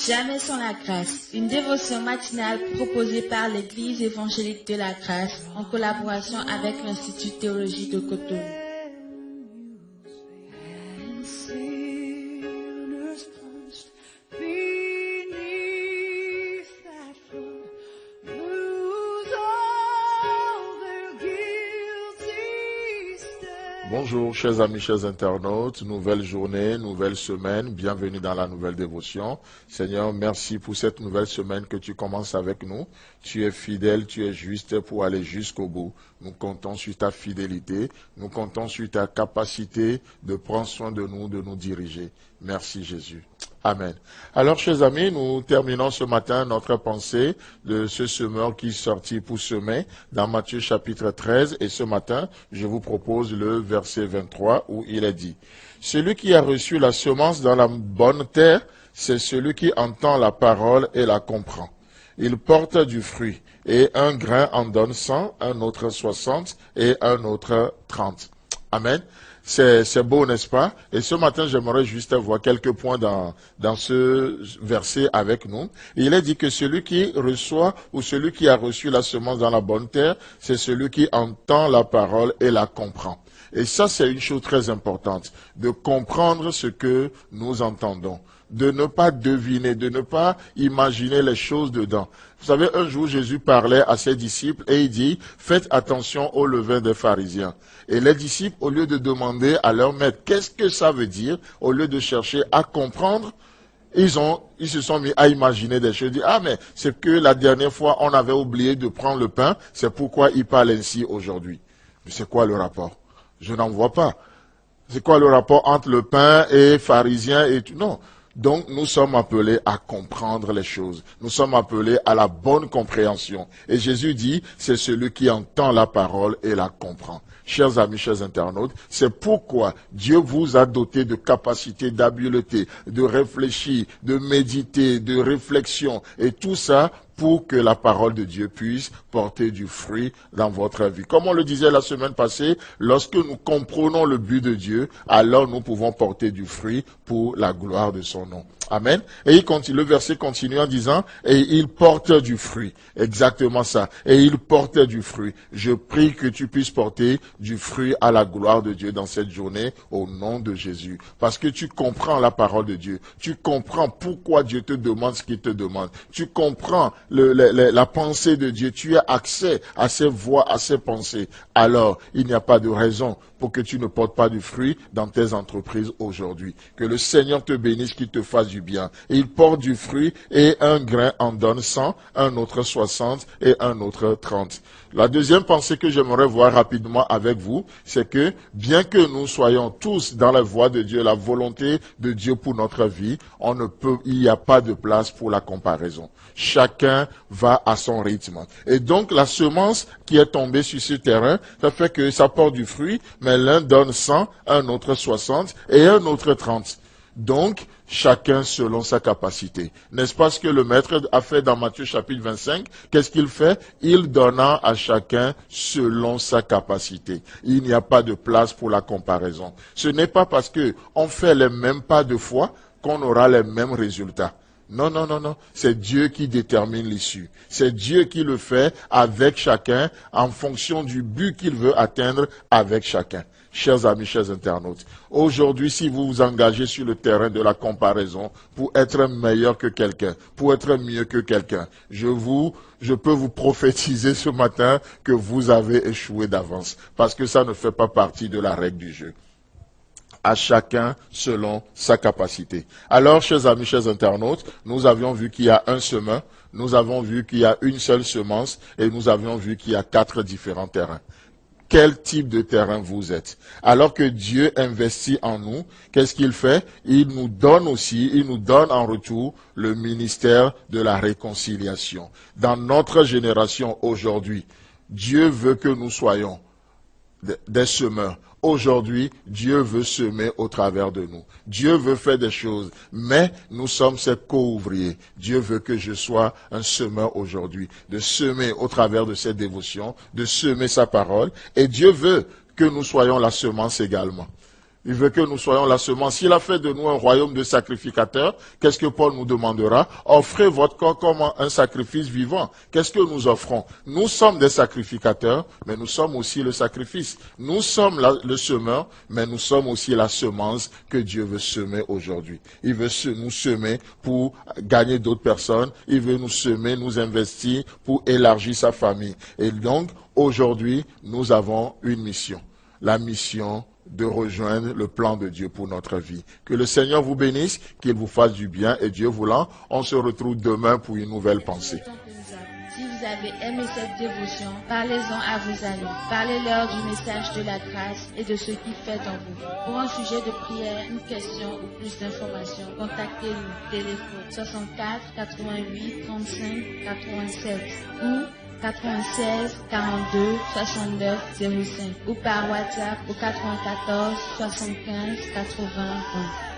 Jamais sans la grâce, une dévotion matinale proposée par l'Église évangélique de la grâce en collaboration avec l'Institut de théologie de Cotonou. Bonjour chers amis, chers internautes, nouvelle journée, nouvelle semaine, bienvenue dans la nouvelle dévotion. Seigneur, merci pour cette nouvelle semaine que tu commences avec nous. Tu es fidèle, tu es juste pour aller jusqu'au bout. Nous comptons sur ta fidélité, nous comptons sur ta capacité de prendre soin de nous diriger. Merci Jésus. Amen. Alors, chers amis, nous terminons ce matin notre pensée de ce semeur qui est sorti pour semer dans Matthieu chapitre 13. Et ce matin, je vous propose le verset 23 où il est dit « Celui qui a reçu la semence dans la bonne terre, c'est celui qui entend la parole et la comprend. Il porte du fruit, et un grain en donne 100, un autre 60 et un autre 30. » Amen. C'est beau, n'est-ce pas? Et ce matin, j'aimerais juste voir quelques points dans ce verset avec nous. Il est dit que celui qui reçoit ou celui qui a reçu la semence dans la bonne terre, c'est celui qui entend la parole et la comprend. Et ça, c'est une chose très importante, de comprendre ce que nous entendons, de ne pas deviner, de ne pas imaginer les choses dedans. Vous savez, un jour, Jésus parlait à ses disciples et il dit, faites attention au levain des pharisiens. Et les disciples, au lieu de demander à leur maître, qu'est-ce que ça veut dire, au lieu de chercher à comprendre, ils se sont mis à imaginer des choses. Ils disent, ah mais c'est que la dernière fois, on avait oublié de prendre le pain, c'est pourquoi ils parlent ainsi aujourd'hui. Mais c'est quoi le rapport? Je n'en vois pas. C'est quoi le rapport entre le pain et pharisien et tout? Non. Donc, nous sommes appelés à comprendre les choses. Nous sommes appelés à la bonne compréhension. Et Jésus dit, c'est celui qui entend la parole et la comprend. Chers amis, chers internautes, c'est pourquoi Dieu vous a doté de capacités, d'habileté, de réfléchir, de méditer, de réflexion. Et tout ça pour que la parole de Dieu puisse porter du fruit dans votre vie. Comme on le disait la semaine passée, lorsque nous comprenons le but de Dieu, alors nous pouvons porter du fruit pour la gloire de son nom. Amen. Et le verset continue en disant, et il porte du fruit. Exactement ça. Et il porte du fruit. Je prie que tu puisses porter du fruit à la gloire de Dieu dans cette journée au nom de Jésus. Parce que tu comprends la parole de Dieu. Tu comprends pourquoi Dieu te demande ce qu'il te demande. Tu comprends la pensée de Dieu. Tu as accès à ses voix, à ses pensées. Alors, il n'y a pas de raison pour que tu ne portes pas du fruit dans tes entreprises aujourd'hui. Que le Seigneur te bénisse, qu'il te fasse du bien. Et il porte du fruit et un grain en donne 100, un autre 60 et un autre 30. La deuxième pensée que j'aimerais voir rapidement avec vous, c'est que bien que nous soyons tous dans la voie de Dieu, la volonté de Dieu pour notre vie, il n'y a pas de place pour la comparaison. Chacun va à son rythme. Et donc la semence qui est tombée sur ce terrain, ça fait que ça porte du fruit, mais l'un donne 100, un autre 60 et un autre 30. Donc, chacun selon sa capacité. N'est-ce pas ce que le maître a fait dans Matthieu chapitre 25? Qu'est-ce qu'il fait? Il donna à chacun selon sa capacité. Il n'y a pas de place pour la comparaison. Ce n'est pas parce que on fait les mêmes pas de foi qu'on aura les mêmes résultats. Non, non, non, non. C'est Dieu qui détermine l'issue. C'est Dieu qui le fait avec chacun en fonction du but qu'il veut atteindre avec chacun. Chers amis, chers internautes, aujourd'hui, si vous vous engagez sur le terrain de la comparaison pour être meilleur que quelqu'un, pour être mieux que quelqu'un, je peux vous prophétiser ce matin que vous avez échoué d'avance, parce que ça ne fait pas partie de la règle du jeu. À chacun selon sa capacité. Alors, chers amis, chers internautes, nous avions vu qu'il y a un semeur, nous avons vu qu'il y a une seule semence et nous avions vu qu'il y a 4 différents terrains. Quel type de terrain vous êtes? Alors que Dieu investit en nous, qu'est-ce qu'il fait? Il nous donne en retour le ministère de la réconciliation. Dans notre génération aujourd'hui, Dieu veut que nous soyons des semeurs. Aujourd'hui, Dieu veut semer au travers de nous. Dieu veut faire des choses, mais nous sommes ses co-ouvriers. Dieu veut que je sois un semeur aujourd'hui, de semer au travers de cette dévotion, de semer sa parole. Et Dieu veut que nous soyons la semence également. Il veut que nous soyons la semence. S'il a fait de nous un royaume de sacrificateurs, qu'est-ce que Paul nous demandera? Offrez votre corps comme un sacrifice vivant. Qu'est-ce que nous offrons? Nous sommes des sacrificateurs, mais nous sommes aussi le sacrifice. Nous sommes le semeur, mais nous sommes aussi la semence que Dieu veut semer aujourd'hui. Il veut nous semer pour gagner d'autres personnes. Il veut nous semer, nous investir pour élargir sa famille. Et donc, aujourd'hui, nous avons une mission. La mission de rejoindre le plan de Dieu pour notre vie. Que le Seigneur vous bénisse, qu'il vous fasse du bien et Dieu voulant, on se retrouve demain pour une nouvelle pensée. Si vous avez aimé cette dévotion, parlez-en à vos amis. Parlez-leur du message de la grâce et de ce qu'il fait en vous. Pour un sujet de prière, une question ou plus d'informations, contactez-nous. Téléphone 64 88 35 87 ou 96 42 69 05 ou par WhatsApp au 94 75 80 20.